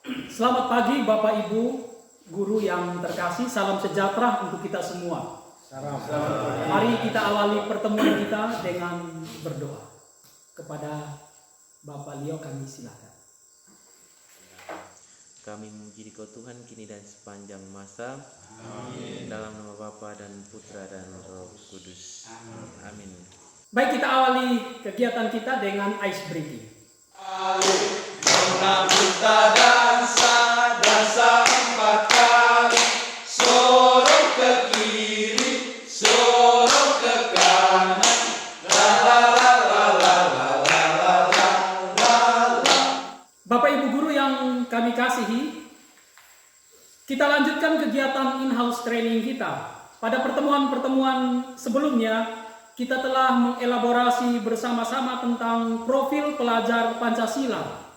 Selamat pagi Bapak Ibu guru yang terkasih, salam sejahtera untuk kita semua. Mari kita awali pertemuan kita dengan berdoa. Kepada Bapak Leo kami silakan. Kami memuji Dikau Tuhan kini dan sepanjang masa. Amin. Dalam nama Bapa dan Putra dan Roh Kudus. Amin. Baik, kita awali kegiatan kita dengan ice breaking. Kita dansa 4 kali, sorong ke kiri, sorong ke kanan, la la la la la la la la la la. Bapak Ibu guru yang kami kasihi, kita lanjutkan kegiatan in-house training kita. Pada pertemuan-pertemuan sebelumnya, kita telah mengelaborasi bersama-sama tentang profil pelajar Pancasila.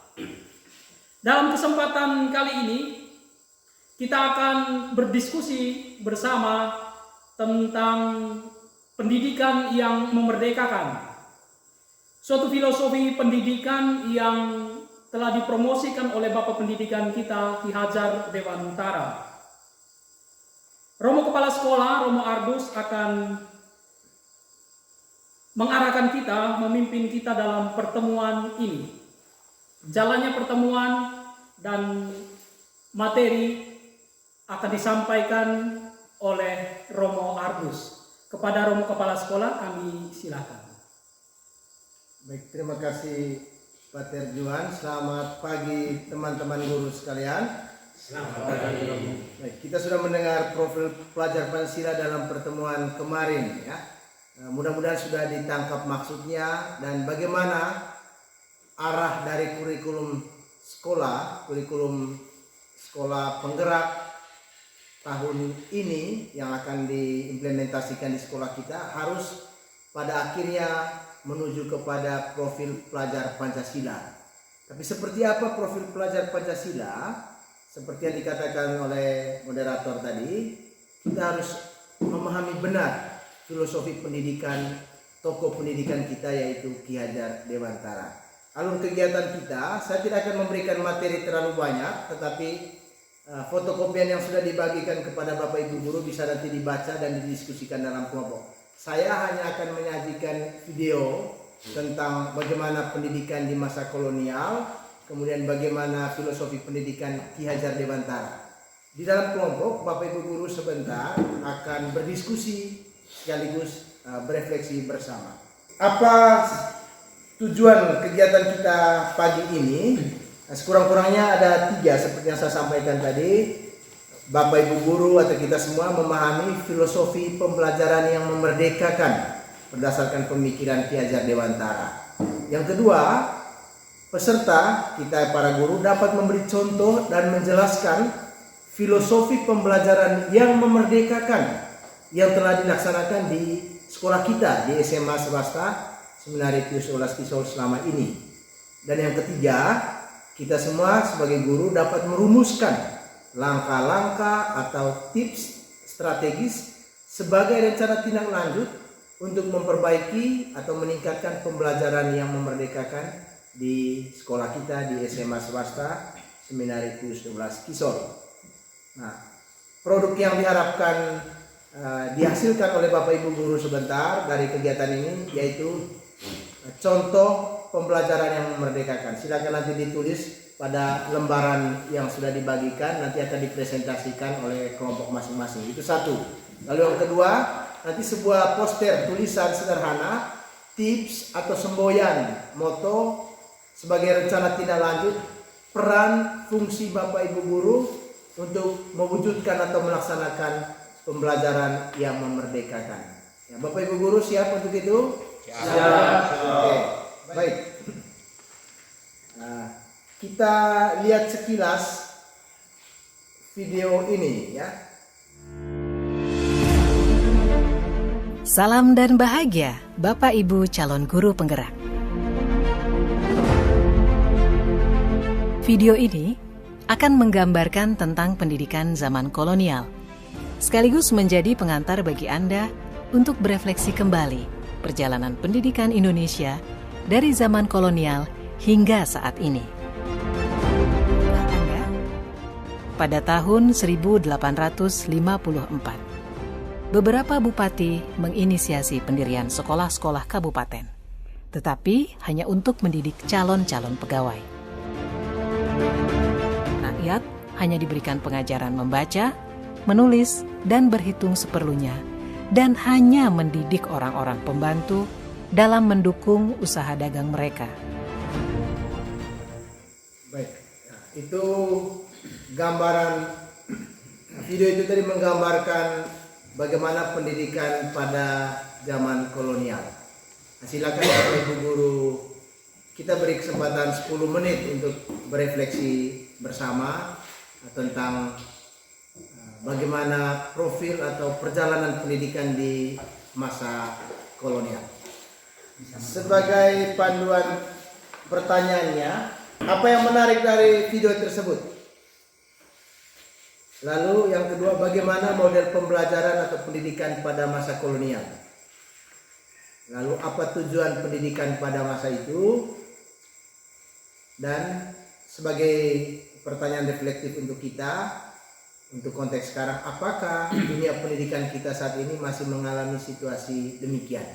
Dalam kesempatan kali ini, kita akan berdiskusi bersama tentang pendidikan yang memerdekakan. Suatu filosofi pendidikan yang telah dipromosikan oleh Bapak Pendidikan kita, Ki Hajar Dewantara. Romo Kepala Sekolah, Romo Ardus akan mengarahkan kita, memimpin kita dalam pertemuan ini. Jalannya pertemuan dan materi akan disampaikan oleh Romo Ardus. Kepada Romo Kepala Sekolah kami silakan. Baik, terima kasih Pater Juan. Selamat pagi teman-teman guru sekalian. Selamat pagi. Baik, kita sudah mendengar profil pelajar Pancasila dalam pertemuan kemarin ya. Mudah-mudahan sudah ditangkap maksudnya dan bagaimana arah dari kurikulum sekolah penggerak tahun ini yang akan diimplementasikan di sekolah kita harus pada akhirnya menuju kepada profil pelajar Pancasila. Tapi seperti apa profil pelajar Pancasila? Seperti yang dikatakan oleh moderator tadi, kita harus memahami benar filosofi pendidikan tokoh pendidikan kita yaitu Ki Hajar Dewantara. Alur kegiatan kita, saya tidak akan memberikan materi terlalu banyak, tetapi fotokopian yang sudah dibagikan kepada Bapak Ibu guru bisa nanti dibaca dan didiskusikan dalam kelompok. Saya hanya akan menyajikan video tentang bagaimana pendidikan di masa kolonial, kemudian bagaimana filosofi pendidikan Ki Hajar Dewantara. Di dalam kelompok, Bapak Ibu guru sebentar akan berdiskusi sekaligus berefleksi bersama. Apa tujuan kegiatan kita pagi ini? Sekurang-kurangnya ada 3 seperti yang saya sampaikan tadi. Bapak Ibu guru atau kita semua memahami filosofi pembelajaran yang memerdekakan berdasarkan pemikiran Ki Hajar Dewantara. Yang kedua, peserta kita para guru dapat memberi contoh dan menjelaskan filosofi pembelajaran yang memerdekakan yang telah dilaksanakan di sekolah kita di SMA swasta Seminari Pius XI Kisol selama ini. Dan yang ketiga, kita semua sebagai guru dapat merumuskan langkah-langkah atau tips strategis sebagai rencana tindak lanjut untuk memperbaiki atau meningkatkan pembelajaran yang memerdekakan di sekolah kita di SMA swasta Seminari Pius XI Kisol. Nah, produk yang diharapkan dihasilkan oleh Bapak Ibu guru sebentar dari kegiatan ini yaitu contoh pembelajaran yang memerdekakan. Silakan nanti ditulis pada lembaran yang sudah dibagikan, nanti akan dipresentasikan oleh kelompok masing-masing. Itu satu. Lalu yang kedua, nanti sebuah poster tulisan sederhana, tips atau semboyan, moto sebagai rencana tindak lanjut, peran fungsi Bapak Ibu guru untuk mewujudkan atau melaksanakan pembelajaran yang memerdekakan. Ya, Bapak Ibu guru siap untuk itu? Siap. Oke, baik. Nah, kita lihat sekilas video ini ya. Salam dan bahagia, Bapak Ibu calon guru penggerak. Video ini akan menggambarkan tentang pendidikan zaman kolonial, sekaligus menjadi pengantar bagi Anda untuk berefleksi kembali perjalanan pendidikan Indonesia dari zaman kolonial hingga saat ini. Anda pada tahun 1854. Beberapa bupati menginisiasi pendirian sekolah-sekolah kabupaten, tetapi hanya untuk mendidik calon-calon pegawai. Rakyat hanya diberikan pengajaran membaca, menulis, dan berhitung seperlunya, dan hanya mendidik orang-orang pembantu dalam mendukung usaha dagang mereka. Baik, nah, itu gambaran video itu tadi menggambarkan bagaimana pendidikan pada zaman kolonial. Nah, silakan Bapak Ibu guru, kita beri kesempatan 10 menit untuk berefleksi bersama tentang bagaimana profil atau perjalanan pendidikan di masa kolonial. Sebagai panduan pertanyaannya, apa yang menarik dari video tersebut? Lalu yang kedua, bagaimana model pembelajaran atau pendidikan pada masa kolonial? Lalu apa tujuan pendidikan pada masa itu? Dan sebagai pertanyaan reflektif untuk kita, untuk konteks sekarang, apakah dunia pendidikan kita saat ini masih mengalami situasi demikian?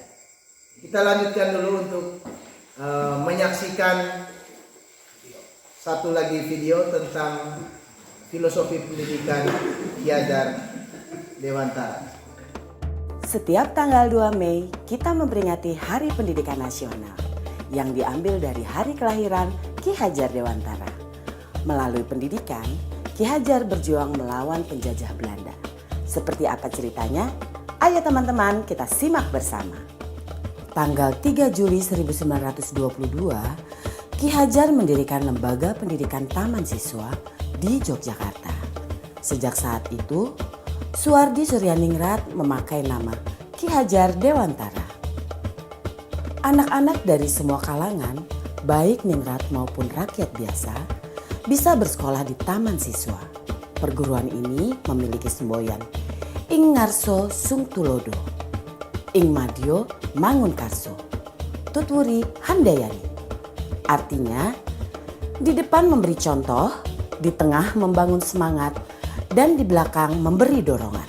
Kita lanjutkan dulu untuk menyaksikan satu lagi video tentang filosofi pendidikan Ki Hajar Dewantara. Setiap tanggal 2 Mei kita memperingati Hari Pendidikan Nasional yang diambil dari hari kelahiran Ki Hajar Dewantara. Melalui pendidikan, Ki Hajar berjuang melawan penjajah Belanda. Seperti apa ceritanya? Ayo teman-teman kita simak bersama. Tanggal 3 Juli 1922, Ki Hajar mendirikan Lembaga Pendidikan Taman Siswa di Yogyakarta. Sejak saat itu, Suwardi Suryaningrat memakai nama Ki Hajar Dewantara. Anak-anak dari semua kalangan, baik ningrat maupun rakyat biasa, bisa bersekolah di Taman Siswa. Perguruan ini memiliki semboyan Ing Ngarso Sung Tulodo, Ing Madyo Mangunkarso, Tutwuri Handayani. Artinya, di depan memberi contoh, di tengah membangun semangat, dan di belakang memberi dorongan.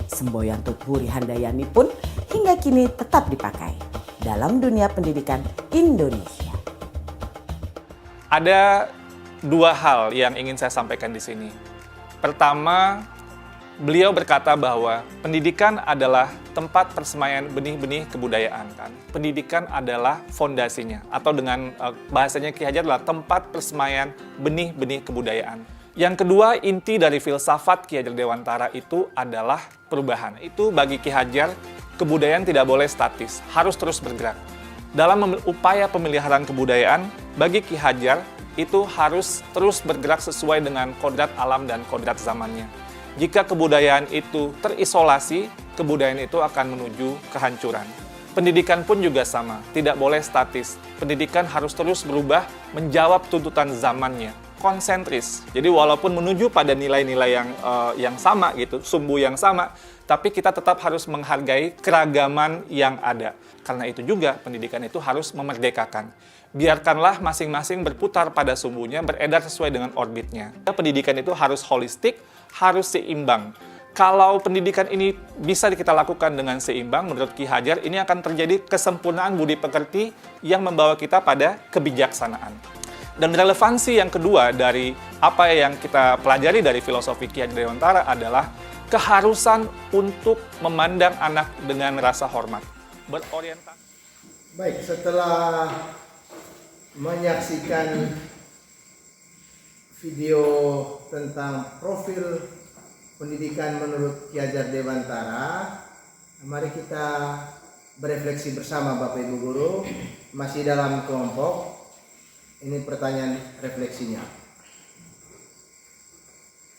Semboyan Tutwuri Handayani pun hingga kini tetap dipakai dalam dunia pendidikan Indonesia. Ada dua hal yang ingin saya sampaikan di sini. Pertama, beliau berkata bahwa pendidikan adalah tempat persemaian benih-benih kebudayaan. Pendidikan adalah fondasinya, atau dengan bahasanya Ki Hajar adalah tempat persemaian benih-benih kebudayaan. Yang kedua, inti dari filsafat Ki Hajar Dewantara itu adalah perubahan. Itu bagi Ki Hajar, kebudayaan tidak boleh statis, harus terus bergerak. Dalam upaya pemeliharaan kebudayaan, bagi Ki Hajar itu harus terus bergerak sesuai dengan kodrat alam dan kodrat zamannya. Jika kebudayaan itu terisolasi, kebudayaan itu akan menuju kehancuran. Pendidikan pun juga sama, tidak boleh statis. Pendidikan harus terus berubah, menjawab tuntutan zamannya, konsentris. Jadi walaupun menuju pada nilai-nilai yang sama gitu, sumbu yang sama, tapi kita tetap harus menghargai keragaman yang ada. Karena itu juga pendidikan itu harus memerdekakan. Biarkanlah masing-masing berputar pada sumbunya, beredar sesuai dengan orbitnya. Pendidikan itu harus holistik, harus seimbang. Kalau pendidikan ini bisa kita lakukan dengan seimbang, menurut Ki Hajar, ini akan terjadi kesempurnaan budi pekerti yang membawa kita pada kebijaksanaan. Dan relevansi yang kedua dari apa yang kita pelajari dari filosofi Ki Hajar Dewantara adalah keharusan untuk memandang anak dengan rasa hormat, berorientasi. Baik, setelah menyaksikan video tentang profil pendidikan menurut Ki Hajar Dewantara, mari kita berefleksi bersama Bapak Ibu Guru, masih dalam kelompok. Ini pertanyaan refleksinya.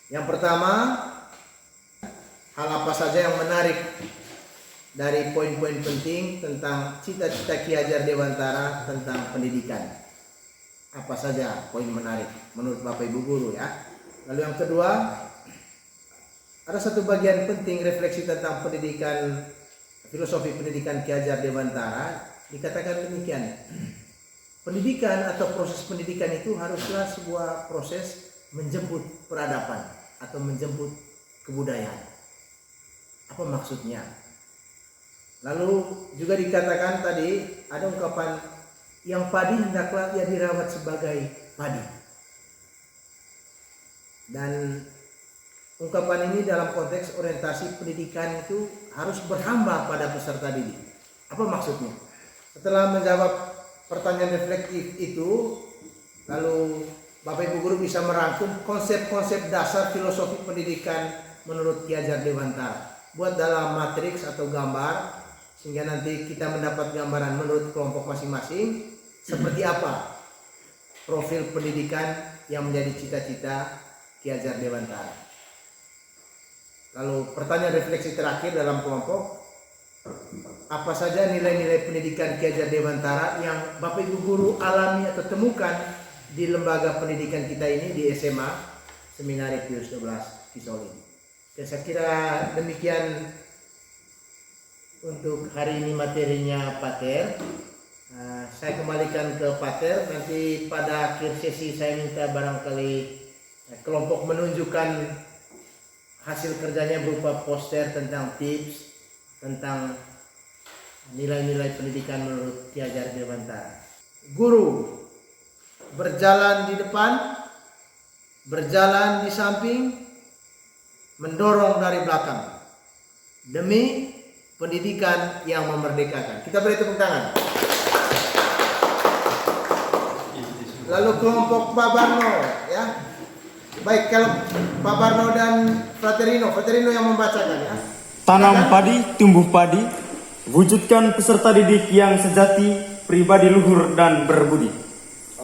Yang pertama, hal apa saja yang menarik dari poin-poin penting tentang cita-cita Ki Hajar Dewantara tentang pendidikan? Apa saja poin menarik menurut Bapak Ibu Guru ya? Lalu yang kedua, ada satu bagian penting refleksi tentang pendidikan, filosofi pendidikan Ki Hajar Dewantara, dikatakan demikian. Pendidikan atau proses pendidikan itu haruslah sebuah proses menjemput peradaban. atau menjemput kebudayaan. Apa maksudnya? Lalu juga dikatakan tadi ada ungkapan yang padi hendaklah ia dirawat sebagai padi. Dan ungkapan ini dalam konteks orientasi pendidikan itu harus berhamba pada peserta didik. Apa maksudnya? Setelah menjawab pertanyaan reflektif itu, lalu Bapak Ibu Guru bisa merangkum konsep-konsep dasar filosofi pendidikan menurut Ki Hajar Dewantara. Buat dalam matriks atau gambar, sehingga nanti kita mendapat gambaran menurut kelompok masing-masing seperti apa profil pendidikan yang menjadi cita-cita Ki Hajar Dewantara. Lalu pertanyaan refleksi terakhir dalam kelompok, apa saja nilai-nilai pendidikan Ki Hajar Dewantara yang Bapak Ibu Guru alami atau temukan di lembaga pendidikan kita ini di SMA Seminari Pius XII Kisoli. Saya kira demikian untuk hari ini materinya Pater. Saya kembalikan ke Pater. Nanti pada akhir sesi saya minta barangkali kelompok menunjukkan hasil kerjanya berupa poster tentang tips tentang nilai-nilai pendidikan menurut Ki Hajar Dewantara. Guru berjalan di depan, berjalan di samping, mendorong dari belakang demi pendidikan yang memerdekakan. Kita beri tepuk tangan. Lalu kelompok Pak Barno, ya. Baik, kalau Pak Barno dan Fraterino yang membacakan, ya. Tanam padi, tumbuh padi, wujudkan peserta didik yang sejati, pribadi luhur dan berbudi.